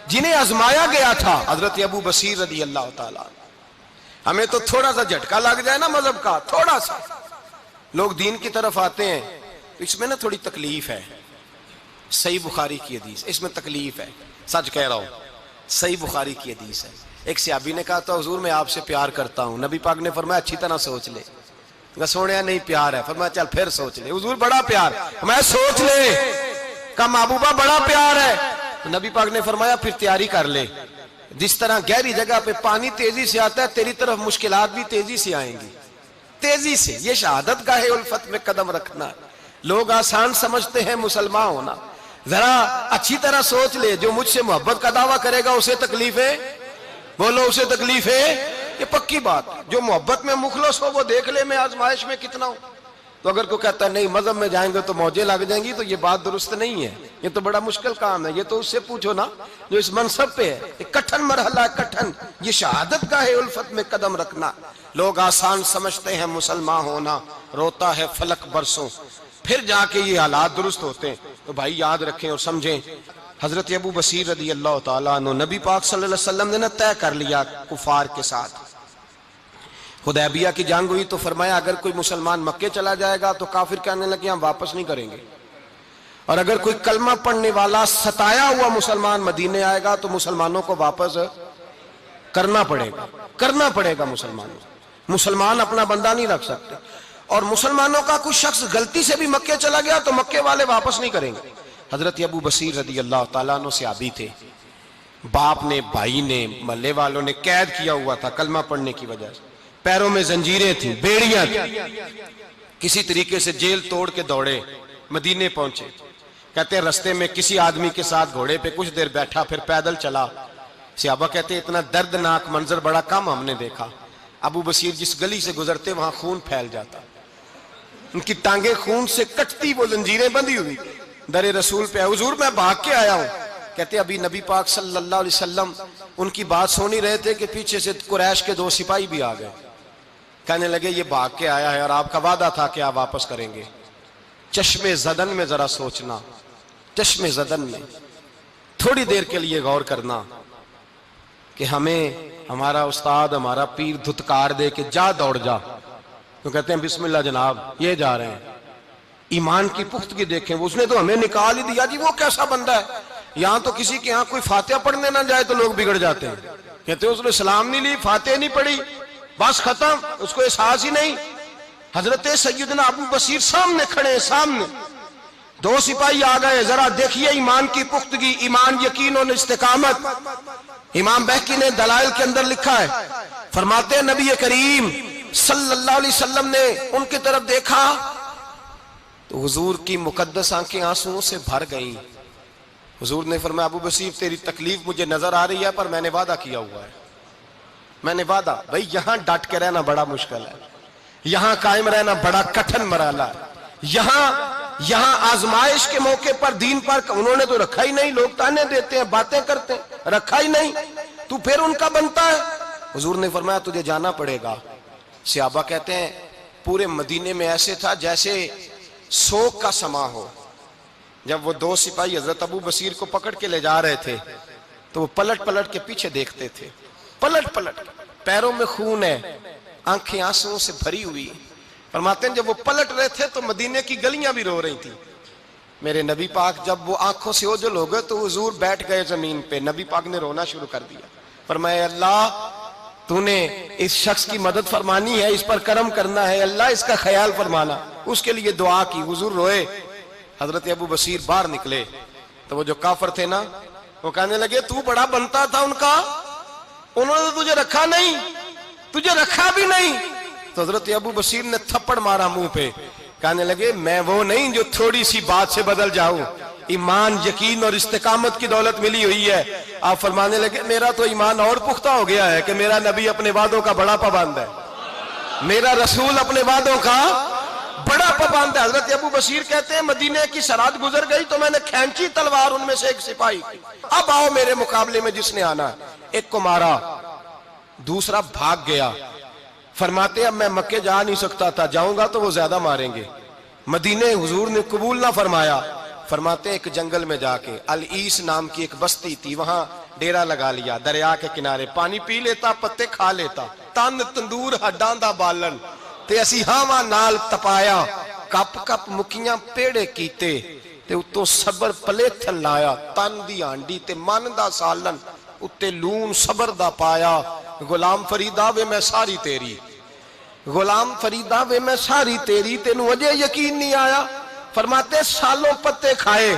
جنہیں آزمایا گیا تھا حضرت ابو بصیر رضی اللہ تعالیٰ. ہمیں تو تھوڑا سا جھٹکا لگ جائے نا مذہب کا، تھوڑا سا لوگ دین کی طرف آتے ہیں تو اس میں نا تھوڑی تکلیف ہے. صحیح بخاری کی حدیث، اس میں تکلیف ہے، سچ کہہ رہا ہوں، صحیح بخاری کی حدیث ہے. ایک صحابی نے کہا تو حضور میں آپ سے پیار کرتا ہوں. نبی پاک نے فرمایا اچھی طرح سوچ لے. سوڑیا نہیں پیار ہے. فرمایا چل پھر سوچ لے. حضور بڑا پیار. میں سوچ لے. کہا محبوبہ بڑا پیار ہے. نبی پاک نے فرمایا پھر تیاری کر لے. جس طرح گہری جگہ پہ پانی تیزی سے آتا ہے تیری طرف مشکلات بھی تیزی سے آئیں گی، تیزی سے. یہ شہادت گاہ الفت میں قدم رکھنا. لوگ آسان سمجھتے ہیں مسلمان ہونا. ذرا اچھی طرح سوچ لے. جو مجھ سے محبت کا دعویٰ کرے گا اسے تکلیف ہے، بولو اسے تکلیف ہے. یہ پکی بات. جو محبت میں مخلص ہو وہ دیکھ لے میں آزمائش میں کتنا ہوں. تو اگر کوئی کہتا ہے نہیں مذہب میں جائیں گے تو موجیں لگ جائیں گی، تو یہ بات درست نہیں ہے. یہ تو بڑا مشکل کام ہے. یہ تو اس سے پوچھو نا جو اس منصب پہ ہے. یہ کٹھن مرحلہ ہے، کٹھن. یہ شہادت گاہ الفت میں قدم رکھنا. لوگ آسان سمجھتے ہیں مسلمان ہونا، روتا ہے فلک برسوں، پھر جا کے یہ حالات درست ہوتے ہیں. تو بھائی یاد رکھیں اور سمجھیں. حضرت ابو بصیر رضی اللہ تعالیٰ عنہ نبی پاک صلی اللہ علیہ وسلم نے نہ طے کر لیا کفار کے ساتھ. حدیبیہ کی جنگ ہوئی تو فرمایا اگر کوئی مسلمان مکے چلا جائے گا تو کافر کہنے لگے ہم واپس نہیں کریں گے، اور اگر کوئی کلمہ پڑھنے والا ستایا ہوا مسلمان مدینے آئے گا تو مسلمانوں کو واپس کرنا پڑے گا. مسلمان اپنا بندہ نہیں رکھ سکتے. اور مسلمانوں کا کوئی شخص غلطی سے بھی مکے چلا گیا تو مکے والے واپس نہیں کریں گے. حضرت ابو بصیر رضی اللہ تعالیٰ عنہ صحابی تھے. باپ نے، بھائی نے، محلے والوں نے قید کیا ہوا تھا کلمہ پڑھنے کی وجہ سے. پیروں میں زنجیریں تھیں، بیڑیاں تھیں. کسی طریقے سے جیل توڑ کے دوڑے مدینے پہنچے. کہتے ہیں رستے میں کسی آدمی کے ساتھ گھوڑے پہ کچھ دیر بیٹھا پھر پیدل چلا. صحابہ کہتے ہیں اتنا دردناک منظر بڑا کم ہم نے دیکھا. ابو بصیر جس گلی سے گزرتے وہاں خون پھیل جاتا، ان کی ٹانگیں خون سے کٹتی، وہ زنجیریں بندھی ہوئی. در رسول پہ حضور میں بھاگ کے آیا ہوں. کہتے ابھی نبی پاک صلی اللہ علیہ وسلم ان کی بات سن ہی رہے تھے کہ پیچھے سے قریش کے 2 سپاہی بھی آ گئے. کہنے لگے یہ بھاگ کے آیا ہے اور آپ کا وعدہ تھا کہ آپ واپس کریں گے. چشم زدن میں ذرا سوچنا، چشم زدن میں تھوڑی دیر کے لیے غور کرنا کہ ہمیں ہمارا استاد، ہمارا پیر دھتکار دے کہ جا دوڑ جا، تو کہتے ہیں بسم اللہ جناب یہ جا رہے ہیں. ایمان کی پختگی دیکھیں. اس نے تو ہمیں نکال ہی دیا جی، وہ کیسا بندہ ہے. یہاں تو کسی کے یہاں کوئی فاتحہ پڑھنے نہ جائے تو لوگ بگڑ جاتے ہیں. کہتے ہیں اس نے سلام نہیں لی، فاتحہ نہیں پڑھی، بس ختم، اس کو احساس ہی نہیں. حضرت سیدنا ابو بصیر سامنے کھڑے ہیں، سامنے 2 سپاہی آ گئے. ذرا دیکھیے ایمان کی پختگی، ایمان، یقین اور استقامت. امام بہقی نے دلائل کے اندر لکھا ہے، فرماتے ہیں نبی کریم صلی اللہ علیہ وسلم نے ان کی طرف دیکھا تو حضور کی مقدس آنکھیں آنسوؤں سے بھر گئیں. حضور نے فرمایا ابو بصیر تیری تکلیف مجھے نظر آ رہی ہے پر میں نے وعدہ کیا ہوا ہے. میں نے وعدہ. بھئی یہاں ڈٹ کے رہنا بڑا مشکل ہے، یہاں قائم رہنا بڑا کٹھن مرحلہ ہے. یہاں آزمائش کے موقع پر دین پر انہوں نے تو رکھا ہی نہیں. لوگ تانے دیتے ہیں، باتیں کرتے ہیں، رکھا ہی نہیں، تو پھر ان کا بنتا ہے. حضور نے فرمایا تجھے جانا پڑے گا. صحابہ کہتے ہیں پورے مدینے میں ایسے تھا جیسے سوگ کا سما ہو. جب وہ 2 سپاہی حضرت ابو بصیر کو پکڑ کے لے جا رہے تھے تو وہ پلٹ پلٹ کے پیچھے دیکھتے تھے، پلٹ پلٹ. پیروں میں خون ہے، آنکھیں آنسوؤں سے بھری ہوئی. فرماتے ہیں جب وہ پلٹ رہے تھے تو مدینے کی گلیاں بھی رو رہی تھی. میرے نبی پاک جب وہ آنکھوں سے اوجھل ہو گئے تو حضور بیٹھ گئے زمین پہ. نبی پاک نے رونا شروع کر دیا. فرمایا اللہ تو نے اس شخص کی مدد فرمانی ہے، اس پر کرم کرنا ہے، اللہ اس کا خیال فرمانا. اس کے لیے دعا کی. حضور روئے. حضرت ابو بصیر باہر نکلے تو وہ جو کافر تھے نا وہ کہنے لگے تو بڑا بنتا تھا ان کا، انہوں نے تجھے رکھا نہیں، تجھے رکھا بھی نہیں. تو حضرت ابو بصیر نے تھپڑ مارا منہ پہ. کہنے لگے میں وہ نہیں جو تھوڑی سی بات سے بدل جاؤں. ایمان، یقین اور استقامت کی دولت ملی ہوئی ہے. آپ فرمانے لگے میرا تو ایمان اور پختہ ہو گیا ہے کہ میرا نبی اپنے وعدوں کا بڑا پابند ہے، میرا رسول اپنے وعدوں کا بڑا پابند ہے. حضرت ابو بصیر کہتے ہیں مدینے کی سرحد گزر گئی تو میں نے کھینچی تلوار ان میں سے ایک سپاہی، اب آؤ میرے مقابلے میں جس نے آنا. ایک کو مارا، دوسرا بھاگ گیا. فرماتے اب میں مکے جا نہیں سکتا تھا، جاؤں گا تو وہ زیادہ ماریں گے. مدینے حضور نے قبول نہ فرمایا. فرماتے ایک جنگل میں جا کے العیس نام کی ایک بستی تھی، وہاں ڈیرا لگا لیا، دریا کے کنارے، پانی پی لیتا، پتے کھا لیتا، تن تندور ہڈاں دا بالن تے اسی ہاواں نال تپایا، کپ کپ مکیاں پیڑے کیتے تے اتوں صبر پلیتھن لایا، تن دی ہانڈی تے من دا سالن اتے لون صبر دا پایا، غلام فریدا وے میں ساری تیری، غلام فریدا وے میں ساری تیری، تینوں اجے یقین نہیں آیا؟ فرماتے سالوں پتے کھائے،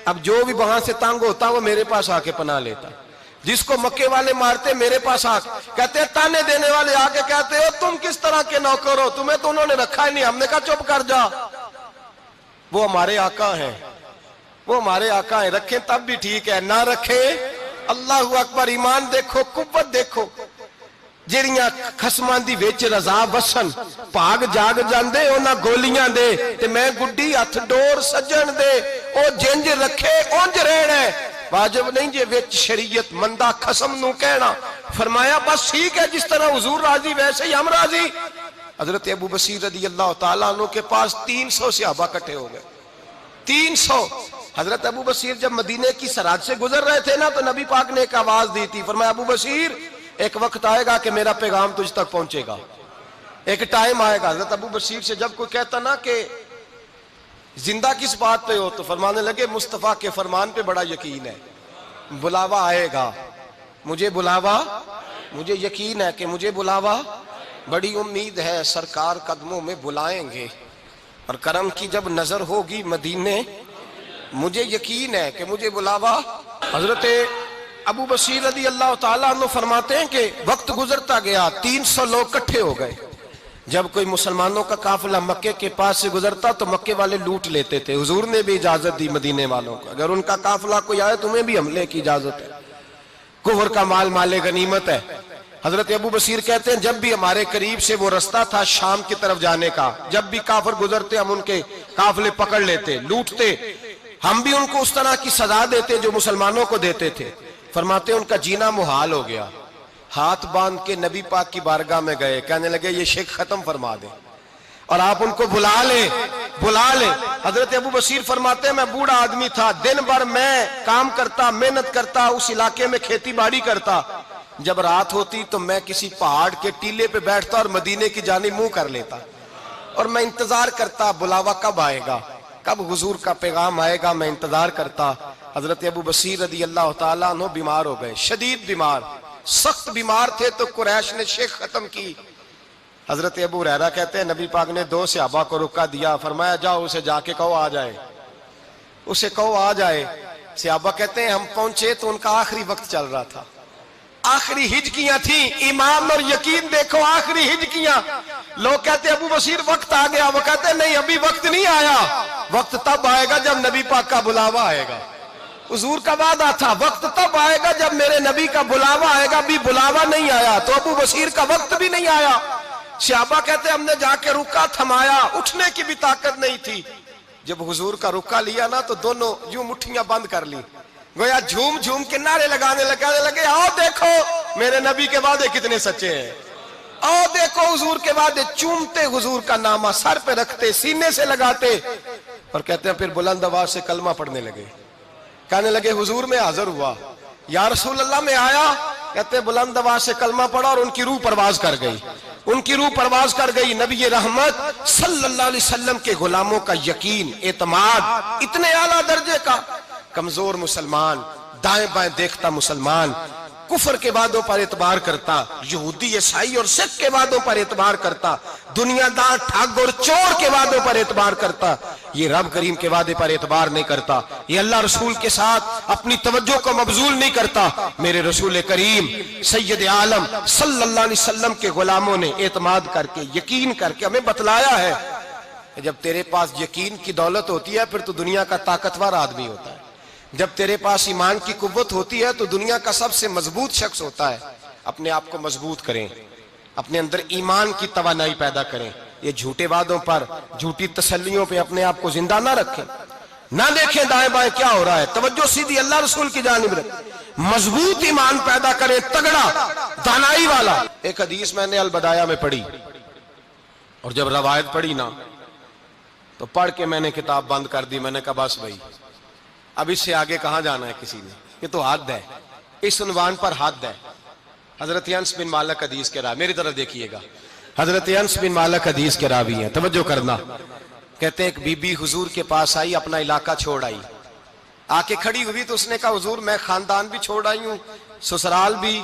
اب جو بھی وہاں سے تنگ ہوتا وہ میرے پاس آ کے پناہ لیتا، جس کو مکے والے مارتے میرے پاس آ کہتے تانے دینے والے آ کے کہتے ہو تم کس طرح کے نوکر ہو، تمہیں تو انہوں نے رکھا ہی نہیں، ہم نے کہا چپ کر جا، وہ ہمارے آقا ہیں، وہ ہمارے آقا ہیں، رکھیں تب بھی ٹھیک ہے، نہ رکھیں اللہ اکبر، ایمان دیکھو، قوت دیکھو، جیڑیاں خسماں دی وچ رضا وسن پاگ جاگ جاندے اونا گولیاں دے تے میں گڈی ہتھ ڈور سجن دے، او جنج رکھے اونج رہنا ہے، واجب نہیں جے وچ شریعت مندہ خسم نو کہنا، فرمایا بس ٹھیک ہے جس طرح حضور راضی ویسے ہی ہم راضی۔ حضرت ابو بصیر رضی اللہ تعالیٰ عنہ کے پاس 300 صحابہ کٹھے ہو گئے، 300۔ حضرت ابو بصیر جب مدینے کی سرحد سے گزر رہے تھے نا تو نبی پاک نے ایک آواز دی تھی، فرمایا ابو بصیر ایک وقت آئے گا کہ میرا پیغام تجھ تک پہنچے گا، ایک ٹائم آئے گا۔ حضرت ابو بصیر سے جب کوئی کہتا نا کہ زندہ کس بات پہ ہو تو فرمانے لگے مصطفیٰ کے فرمان پہ بڑا یقین ہے، بلاوا آئے گا، مجھے بلاوا، مجھے یقین ہے کہ مجھے بلاوا، بڑی امید ہے سرکار قدموں میں بلائیں گے، اور کرم کی جب نظر ہوگی مدینے، مجھے یقین ہے کہ مجھے بلاوا۔ حضرت ابو بصیر رضی اللہ تعالیٰ عنہ فرماتے ہیں کہ وقت گزرتا گیا، 300 لوگ کٹھے ہو گئے، جب کوئی مسلمانوں کا قافلہ مکے کے پاس سے گزرتا تو مکے والے لوٹ لیتے تھے، حضور نے بھی اجازت دی مدینے والوں کو، اگر ان کا قافلہ کوئی آئے تمہیں بھی حملے کی اجازت ہے، کفر کا مال مال غنیمت ہے۔ حضرت ابو بصیر کہتے ہیں جب بھی ہمارے قریب سے وہ رستہ تھا شام کی طرف جانے کا، جب بھی کافر گزرتے ہم ان کے قافلے پکڑ لیتے، لوٹتے، ہم بھی ان کو اس طرح کی سزا دیتے جو مسلمانوں کو دیتے تھے۔ فرماتے ان کا جینا محال ہو گیا، ہاتھ باندھ کے نبی پاک کی بارگاہ میں گئے، کہنے لگے یہ شرک ختم فرما دیں اور آپ ان کو بلا لیں، بلا لیں۔ حضرت ابو بصیر فرماتے ہیں میں بوڑھا آدمی تھا، دن بھر میں کام کرتا، محنت کرتا، اس علاقے میں کھیتی باڑی کرتا، جب رات ہوتی تو میں کسی پہاڑ کے ٹیلے پہ بیٹھتا اور مدینے کی جانب منہ کر لیتا، اور میں انتظار کرتا بلاوا کب آئے گا، کب حضور کا پیغام آئے گا، میں انتظار کرتا۔ حضرت ابو بصیر رضی اللہ تعالیٰ عنہ بیمار ہو گئے، شدید بیمار، سخت بیمار تھے، تو قریش نے شیخ ختم کی۔ حضرت ابو ہریرہ کہتے ہیں نبی پاک نے 2 صحابہ کو رکا دیا، فرمایا جاؤ اسے جا کے کہو آ جائے، اسے کہو آ جائے۔ صحابہ کہتے ہیں ہم پہنچے تو ان کا آخری وقت چل رہا تھا، آخری ہجکیاں تھیں، ایمان اور یقین دیکھو، آخری ہجکیاں۔ لوگ کہتے ابو بصیر وقت آ گیا، وہ کہتے ہیں نہیں ابھی وقت نہیں آیا، وقت تب آئے گا جب نبی پاک کا بلاوا آئے گا، حضور کا وعدہ تھا وقت تب آئے گا جب میرے نبی کا بلاوا آئے گا، بھی بلاوا نہیں آیا تو ابو بصیر کا وقت بھی نہیں آیا۔ صحابہ کہتے ہم نے جا کے رکا تھمایا، اٹھنے کی بھی طاقت نہیں تھی، جب حضور کا رکا لیا نا تو دونوں یوں مٹھیاں بند کر لی، گویا جھوم جھوم کے نعرے لگانے لگے آؤ دیکھو میرے نبی کے وعدے کتنے سچے ہیں، آؤ دیکھو حضور کے وعدے، چومتے حضور کا نامہ سر پہ رکھتے، سینے سے لگاتے، اور کہتے ہیں پھر بلند آواز سے کلمہ پڑھنے لگے، کہنے لگے حضور میں حاضر ہوا، یا رسول اللہ میں آیا، کہتے ہیں بلند آواز سے کلمہ پڑھا اور ان کی روح پرواز کر گئی، ان کی روح پرواز کر گئی۔ نبی رحمت صلی اللہ علیہ وسلم کے غلاموں کا یقین، اعتماد اتنے اعلیٰ درجے کا، کمزور مسلمان، دائیں بائیں دیکھتا مسلمان، کفر کے وعدوں پر اعتبار کرتا، یہودی عیسائی اور سکھ کے وعدوں پر اعتبار کرتا، دنیا دار ٹھگ اور چور کے وعدوں پر اعتبار کرتا، یہ رب کریم کے وعدے پر اعتبار نہیں کرتا، یہ اللہ رسول کے ساتھ اپنی توجہ کو مبذول نہیں کرتا۔ میرے رسول کریم سید عالم صلی اللہ علیہ وسلم کے غلاموں نے اعتماد کر کے، یقین کر کے ہمیں بتلایا ہے کہ جب تیرے پاس یقین کی دولت ہوتی ہے پھر تو دنیا کا طاقتور آدمی ہوتا ہے، جب تیرے پاس ایمان کی قوت ہوتی ہے تو دنیا کا سب سے مضبوط شخص ہوتا ہے۔ اپنے آپ کو مضبوط کریں، اپنے اندر ایمان کی توانائی پیدا کریں، یہ جھوٹے وعدوں پر، جھوٹی تسلیوں پہ اپنے آپ کو زندہ نہ رکھیں، نہ دیکھیں دائیں بائیں کیا ہو رہا ہے، توجہ سیدھی اللہ رسول کی جانب رکھیں، مضبوط ایمان پیدا کریں، تگڑا، دانائی والا۔ ایک حدیث میں نے البدایہ میں پڑھی، اور جب روایت پڑھی نا تو پڑھ کے میں نے کتاب بند کر دی، میں نے کہا بس بھائی اب اس سے آگے کہاں جانا ہے کسی نے؟ یہ تو حد ہے، اس عنوان پر حد ہے۔ حضرت انس بن مالک حدیث کے راوی، میری طرف دیکھیے گا، حضرت انس بن مالک حدیث کے راوی ہیں، توجہ کرنا۔ کہتے ہیں ایک بی بی حضور کے پاس آئی، اپنا علاقہ چھوڑ آئی، آ کے کھڑی ہوئی تو اس نے کہا حضور میں خاندان بھی چھوڑ آئی ہوں، سسرال بھی،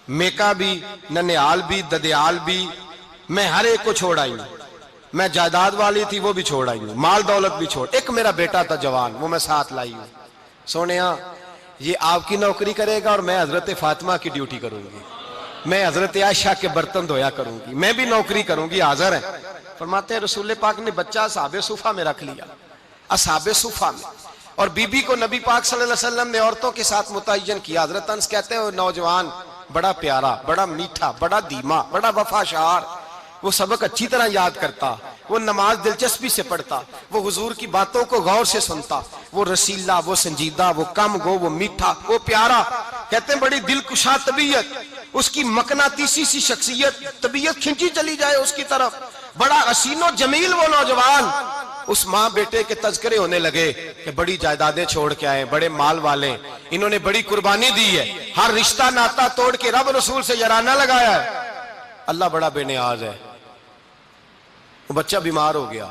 میکا بھی، ننیال بھی، ددیال بھی، میں ہر ایک کو چھوڑ آئی ہوں، میں جائیداد والی تھی وہ بھی چھوڑ آئی ہوں، مال دولت بھی چھوڑ، ایک میرا بیٹا تھا جوان وہ میں ساتھ لائی ہوں۔ سونیا یہ آپ کی نوکری کرے گا اور میں حضرت فاطمہ کی ڈیوٹی کروں گی، میں حضرت عائشہ کے برتن دھویا کروں گی، میں بھی نوکری کروں گی، حاضر ہے۔ فرماتے ہیں رسول پاک نے بچہ اصحاب صفہ میں رکھ لیا، اصحاب صفہ میں، اور بی بی کو نبی پاک صلی اللہ علیہ وسلم نے عورتوں کے ساتھ متعین کیا۔ حضرت انس کہتے ہیں وہ نوجوان بڑا پیارا، بڑا میٹھا، بڑا دھیما، بڑا وفاشار، وہ سبق اچھی طرح یاد کرتا، وہ نماز دلچسپی سے پڑھتا، وہ حضور کی باتوں کو غور سے سنتا، وہ رسیلا، وہ سنجیدہ، وہ کم گو، وہ میٹھا، وہ پیارا۔ کہتے ہیں بڑی دل کشا طبیعت، اس کی مقناطیسی سی شخصیت، طبیعت کھنچی چلی جائے اس کی طرف، بڑا حسین و جمیل وہ نوجوان۔ اس ماں بیٹے کے تذکرے ہونے لگے کہ بڑی جائیدادیں چھوڑ کے آئے، بڑے مال والے، انہوں نے بڑی قربانی دی ہے، ہر رشتہ ناتا توڑ کے رب رسول سے یارانہ لگایا ہے، اللہ بڑا بے نیاز ہے۔ وہ بچہ بیمار ہو گیا،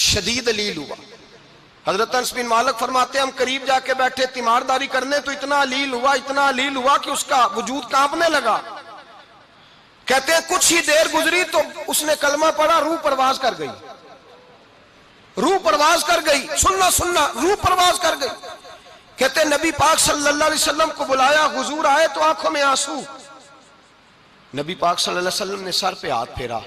شدید علیل ہوا۔ حضرت انس بن مالک فرماتے ہیں ہم قریب جا کے بیٹھے تیمارداری کرنے تو اتنا علیل ہوا کہ اس کا وجود کانپنے لگا۔ کہتے ہیں کچھ ہی دیر گزری تو اس نے کلمہ پڑھا، روح پرواز کر گئی، روح پرواز کر گئی، سننا روح پرواز کر گئی۔ کہتے ہیں نبی پاک صلی اللہ علیہ وسلم کو بلایا، حضور آئے تو آنکھوں میں آنسو۔ نبی پاک صلی اللہ علیہ وسلم نے سر پہ ہاتھ پھیرا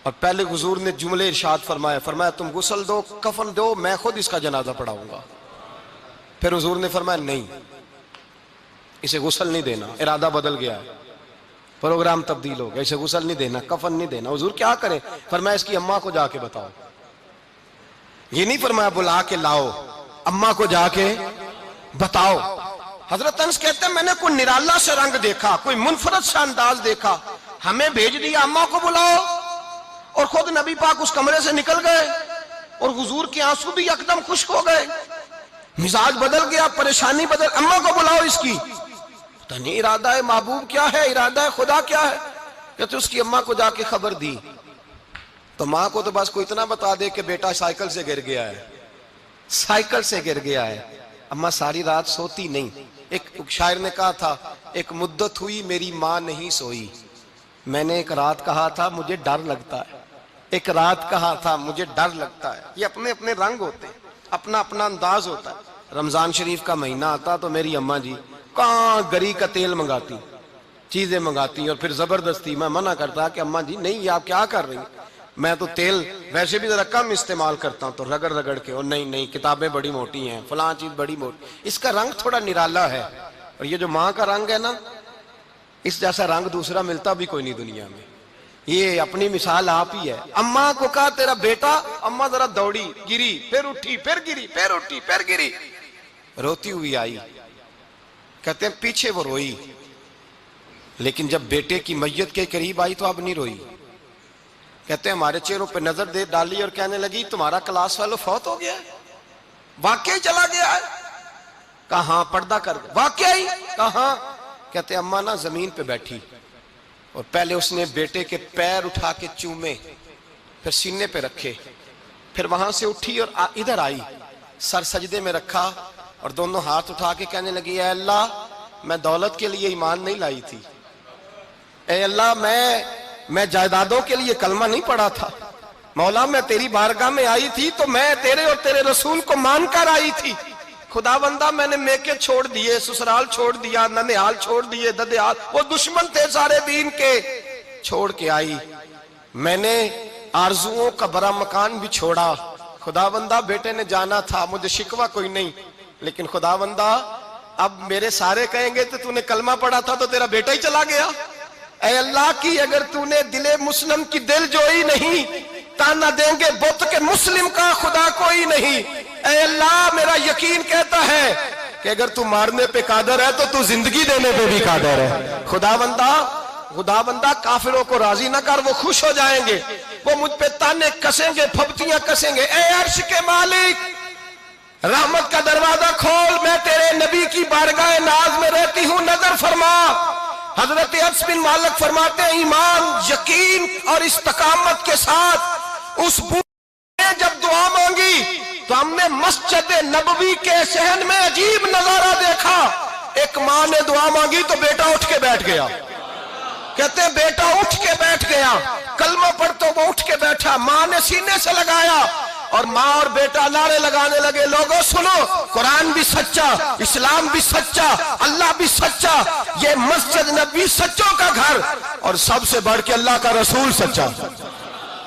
اور پہلے حضور نے جملے ارشاد فرمایا تم غسل دو، کفن دو، میں خود اس کا جنازہ پڑھاؤں گا۔ پھر حضور نے فرمایا نہیں، اسے غسل نہیں دینا، ارادہ بدل گیا ہے، پروگرام تبدیل ہو گیا، اسے غسل نہیں دینا، کفن نہیں دینا۔ حضور کیا کریں؟ فرمایا اس کی اماں کو جا کے بتاؤ۔ یہ نہیں فرمایا بلا کے لاؤ، اماں کو جا کے بتاؤ۔ حضرت انس کہتے ہیں میں نے کوئی نرالا سے رنگ دیکھا، کوئی منفرد سا انداز دیکھا، ہمیں بھیج دیا اماں کو بلاؤ، اور خود نبی پاک اس کمرے سے نکل گئے اور حضور کے آنسو بھی یکدم خشک ہو گئے، مزاج بدل گیا، پریشانی بدل، اماں کو بلاؤ اس کی۔ پتہ نہیں ارادہ ہے محبوب کیا ہے، ارادہ ہے خدا کیا ہے۔ کہتے اس کی اماں کو جا کے خبر دی تو ماں کو تو بس کوئی اتنا بتا دے کہ بیٹا سائیکل سے گر گیا ہے، سائیکل سے گر گیا ہے۔ اماں ساری رات سوتی نہیں۔ ایک شاعر نے کہا تھا ایک مدت ہوئی میری ماں نہیں سوئی، میں نے ایک رات کہا تھا مجھے ڈر لگتا ہے، ایک رات کہا تھا مجھے ڈر لگتا ہے۔ یہ اپنے اپنے رنگ ہوتے ہیں، اپنا اپنا انداز ہوتا ہے۔ رمضان شریف کا مہینہ آتا تو میری اماں جی کہاں گری کا تیل منگاتی، چیزیں منگاتی، اور پھر زبردستی میں منع کرتا کہ اماں جی نہیں یہ آپ کیا کر رہی ہیں، میں تو تیل ویسے بھی ذرا کم استعمال کرتا ہوں، تو رگڑ رگڑ کے، اور نہیں کتابیں بڑی موٹی ہیں، فلاں چیز بڑی موٹی، اس کا رنگ تھوڑا نرالا ہے۔ اور یہ جو ماں کا رنگ ہے نا، اس جیسا رنگ دوسرا ملتا بھی کوئی نہیں دنیا میں۔ یہ اپنی مثال آپ ہی ہے۔ اماں کو کہا تیرا بیٹا، اماں ذرا دوڑی، گری، پھر اٹھی، پھر گری، پھر اٹھی، پھر گری، روتی ہوئی آئی۔ کہتے ہیں پیچھے وہ روئی، لیکن جب بیٹے کی میت کے قریب آئی تو اب نہیں روئی۔ کہتے ہیں ہمارے چہروں پہ نظر دے ڈالی اور کہنے لگی تمہارا کلاس فیلو فوت ہو گیا ہے، واقعی چلا گیا ہے؟ کہاں پردہ کر گیا، واقعی؟ کہاں؟ کہتے ہیں اماں نا زمین پہ بیٹھی اور پہلے اس نے بیٹے کے پیر اٹھا کے چومے، پھر سینے پہ رکھے، پھر وہاں سے اٹھی اور ادھر آئی، سر سجدے میں رکھا اور دونوں ہاتھ اٹھا کے کہنے لگی اے اللہ میں دولت کے لیے ایمان نہیں لائی تھی، اے اللہ میں جائیدادوں کے لیے کلمہ نہیں پڑھا تھا، مولا میں تیری بارگاہ میں آئی تھی تو میں تیرے اور تیرے رسول کو مان کر آئی تھی، خدا بندہ میں نے میکے چھوڑ دیے، سسرال چھوڑ دیا، ننیال چھوڑ دیے، ددیال، وہ دشمن تھے سارے دین کے، چھوڑ کے آئی، میں نے آرزوؤں کا بڑا مکان بھی چھوڑا، خدا بندہ بیٹے نے جانا تھا، مجھے شکوہ کوئی نہیں، لیکن خدا بندہ اب میرے سارے کہیں گے تو نے کلمہ پڑھا تھا تو تیرا بیٹا ہی چلا گیا، اے اللہ کی اگر تو نے دل مسلم کی دل جوئی نہیں، تانا دیں گے بت کے مسلم کا خدا کوئی نہیں، اے اللہ میرا یقین کہتا ہے کہ اگر تو مارنے پہ قادر ہے تو تو زندگی دینے پہ بھی قادر ہے، خدا بندہ کافروں کو راضی نہ کر، وہ خوش ہو جائیں گے، وہ مجھ پہ تانے کسیں گے، پھپتیاں کسیں گے، اے عرش کے مالک رحمت کا دروازہ کھول، میں تیرے نبی کی بارگاہ ناز میں رہتی ہوں، نظر فرما۔ حضرت انس بن مالک فرماتے ہیں ایمان، یقین اور استقامت کے ساتھ اس بوڑھے نے جب دعا مانگی تو ہم نے مسجد نبوی کے صحن میں عجیب نظارہ دیکھا۔ ایک ماں نے دعا مانگی تو بیٹا اٹھ کے بیٹھ گیا، کہتے ہیں بیٹا اٹھ کے بیٹھ گیا، کلمہ پڑھ تو وہ اٹھ کے بیٹھا، ماں نے سینے سے لگایا اور ماں اور بیٹا نعرے لگانے لگے، لوگوں سنو، قرآن بھی سچا، اسلام بھی سچا، اللہ بھی سچا، یہ مسجد نبوی سچوں کا گھر، اور سب سے بڑھ کے اللہ کا رسول سچا،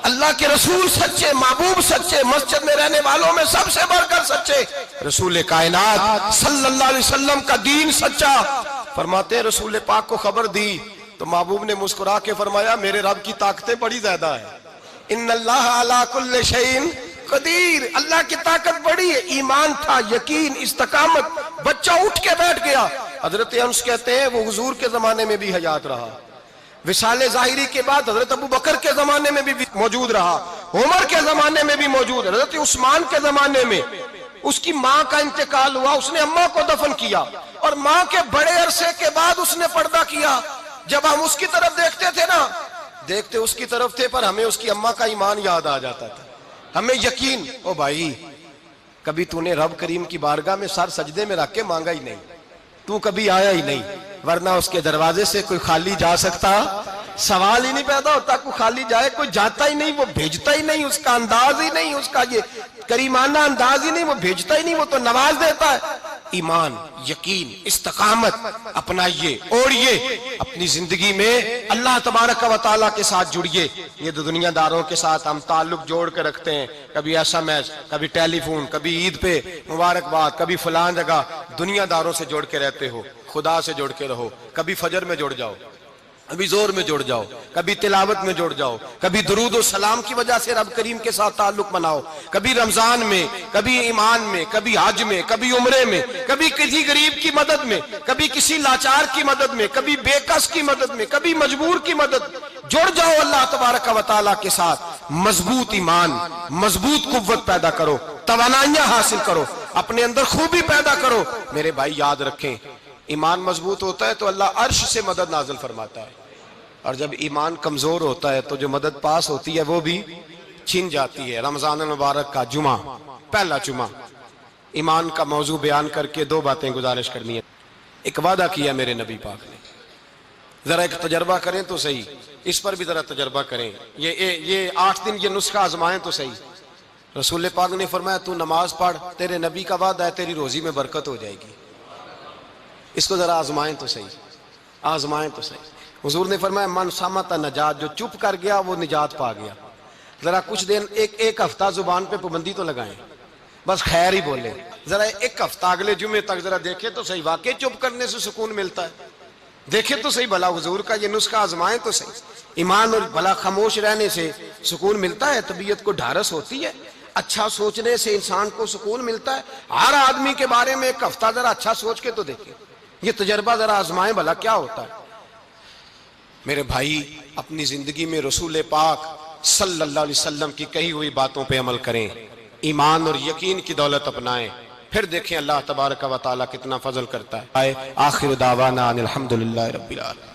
اللہ کے رسول سچے، محبوب سچے، مسجد میں رہنے والوں میں سب سے بڑھ کر سچے، رسول کائنات صلی اللہ علیہ وسلم کا دین سچا۔ فرماتے ہیں رسول پاک کو خبر دی تو محبوب نے مسکرا کے فرمایا میرے رب کی طاقتیں بڑی زیادہ ہیں، ان اللہ علی کل شیء قدیر، اللہ کی طاقت بڑی ہے۔ ایمان تھا، یقین، استقامت، بچہ اٹھ کے بیٹھ گیا۔ حضرت انس کہتے ہیں وہ حضور کے زمانے میں بھی حیات رہا، وصال ظاہری کے بعد حضرت ابو بکر کے زمانے میں بھی موجود رہا، عمر کے زمانے میں بھی موجود، حضرت عثمان کے زمانے میں اس کی ماں کا انتقال ہوا، اس نے اماں کو دفن کیا اور ماں کے بڑے عرصے کے بعد اس نے پردہ کیا۔ جب ہم اس کی طرف دیکھتے تھے نا، دیکھتے اس کی طرف تھے پر ہمیں اس کی اماں کا ایمان یاد آ جاتا تھا، ہمیں یقین، او بھائی کبھی تو نے رب کریم کی بارگاہ میں سر سجدے میں رکھ کے مانگا ہی نہیں، تو کبھی آیا ہی نہیں، ورنہ اس کے دروازے سے کوئی خالی جا سکتا، سوال ہی نہیں پیدا ہوتا کوئی خالی جائے، کوئی جاتا ہی نہیں، وہ بھیجتا ہی نہیں، اس کا انداز ہی نہیں، اس کا یہ کریمانہ انداز ہی نہیں، وہ بھیجتا ہی نہیں، وہ تو نواز دیتا ہے۔ ایمان، یقین، استقامت اپنائیے، اوڑھیے، اپنی زندگی میں اللہ تبارک و تعالیٰ کے ساتھ جڑیے۔ یہ دنیا داروں کے ساتھ ہم تعلق جوڑ کے رکھتے ہیں، کبھی ایس ایم ایس، کبھی ٹیلی فون، کبھی عید پہ مبارکباد، کبھی فلان جگہ، دنیا داروں سے جوڑ کے رہتے ہو، خدا سے جوڑ کے رہو، کبھی فجر میں جڑ جاؤ، کبھی زور میں جڑ جاؤ، کبھی تلاوت میں جڑ جاؤ، کبھی درود و سلام کی وجہ سے رب کریم کے ساتھ تعلق بناؤ، کبھی رمضان میں، کبھی ایمان میں، کبھی حج میں، کبھی عمرے میں، کبھی کسی غریب کی مدد میں، کبھی کسی لاچار کی مدد میں، کبھی بے کس کی مدد میں، کبھی مجبور کی مدد۔ جڑ جاؤ اللہ تبارک و تعالیٰ کے ساتھ، مضبوط ایمان، مضبوط قوت پیدا کرو، توانائیاں حاصل کرو، اپنے اندر خوبی پیدا کرو۔ میرے بھائی یاد رکھیں، ایمان مضبوط ہوتا ہے تو اللہ عرش سے مدد نازل فرماتا ہے، اور جب ایمان کمزور ہوتا ہے تو جو مدد پاس ہوتی ہے وہ بھی چھن جاتی ہے۔ رمضان المبارک کا جمعہ، پہلا جمعہ، ایمان کا موضوع بیان کر کے دو باتیں گزارش کرنی ہے۔ ایک وعدہ کیا میرے نبی پاک نے، ذرا ایک تجربہ کریں تو صحیح، اس پر بھی ذرا تجربہ کریں، یہ 8 دن یہ نسخہ آزمائیں تو صحیح۔ رسول پاک نے فرمایا تو نماز پڑھ، تیرے نبی کا وعدہ ہے تیری روزی میں برکت ہو جائے گی، اس کو ذرا آزمائیں تو صحیح، آزمائیں تو صحیح۔ حضور نے فرمایا من صامت نجات، جو چپ کر گیا وہ نجات پا گیا۔ ذرا کچھ دن ایک ہفتہ زبان پہ پابندی تو لگائیں، بس خیر ہی بولیں، ذرا ایک ہفتہ اگلے جمعے تک ذرا دیکھیں تو صحیح، واقعی چپ کرنے سے سکون ملتا ہے، دیکھیں تو صحیح بھلا حضور کا یہ نسخہ آزمائیں تو صحیح۔ ایمان اور بھلا خاموش رہنے سے سکون ملتا ہے، طبیعت کو ڈھارس ہوتی ہے، اچھا سوچنے سے انسان کو سکون ملتا ہے۔ ہر آدمی کے بارے میں ایک ہفتہ ذرا اچھا سوچ کے تو دیکھیں، یہ تجربہ ذرا آزمائیں بھلا کیا ہوتا ہے۔ میرے بھائی اپنی زندگی میں رسول پاک صلی اللہ علیہ وسلم کی کہی ہوئی باتوں پہ عمل کریں، ایمان اور یقین کی دولت اپنائیں، پھر دیکھیں اللہ تبارک و تعالیٰ کتنا فضل کرتا ہے۔ آخر دعوانا ان الحمدللہ رب العالمین۔